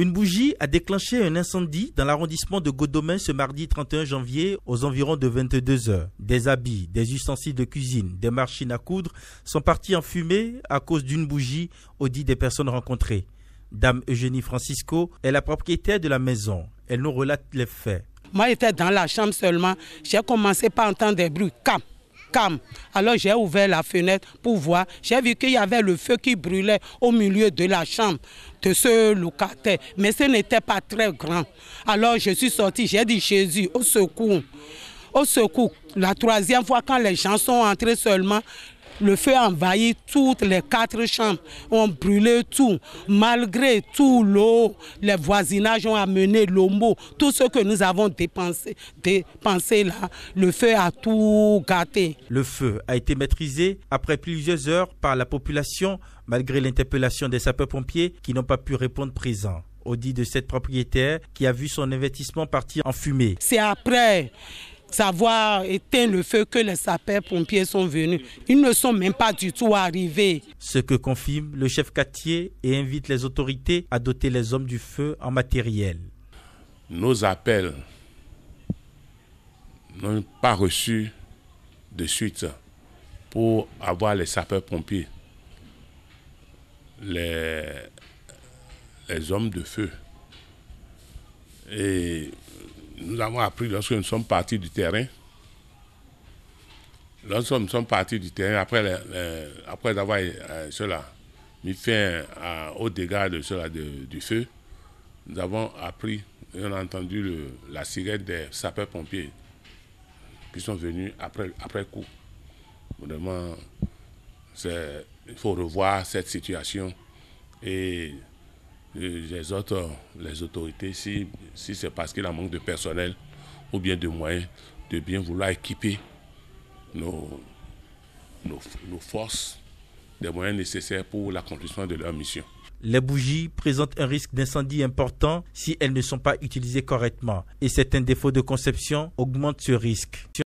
Une bougie a déclenché un incendie dans l'arrondissement de Godomain ce mardi 31 janvier aux environs de 22 h. Des habits, des ustensiles de cuisine, des machines à coudre sont partis en fumée à cause d'une bougie, au dit des personnes rencontrées. Dame Eugénie Francisco est la propriétaire de la maison. Elle nous relate les faits. Moi, j'étais dans la chambre seulement. J'ai commencé par entendre des bruits. Cam. Alors j'ai ouvert la fenêtre pour voir. J'ai vu qu'il y avait le feu qui brûlait au milieu de la chambre de ce locataire. Mais ce n'était pas très grand. Alors je suis sorti, j'ai dit Jésus, au secours. Au secours. La troisième fois, quand les gens sont entrés seulement, le feu a envahi toutes les 4 chambres, ont brûlé tout. Malgré tout l'eau, les voisinages ont amené l'homo. Tout ce que nous avons dépensé là, le feu a tout gâté. Le feu a été maîtrisé après plusieurs heures par la population, malgré l'interpellation des sapeurs-pompiers qui n'ont pas pu répondre présents. Au dit de cette propriétaire qui a vu son investissement partir en fumée. C'est après savoir éteindre le feu que les sapeurs-pompiers sont venus. Ils ne sont même pas du tout arrivés. Ce que confirme le chef quartier et invite les autorités à doter les hommes du feu en matériel. Nos appels n'ont pas reçu de suite pour avoir les sapeurs-pompiers, les hommes de feu. Et nous avons appris lorsque nous sommes partis du terrain. Lorsque nous sommes partis du terrain, après avoir mis fin aux dégâts du feu, nous avons appris et on a entendu la sirène des sapeurs-pompiers qui sont venus après coup. Vraiment, il faut revoir cette situation et les autorités, si c'est parce qu'il y a un manque de personnel ou bien de moyens, de bien vouloir équiper nos forces des moyens nécessaires pour l'accomplissement de leur mission. Les bougies présentent un risque d'incendie important si elles ne sont pas utilisées correctement et certains défauts de conception augmentent ce risque.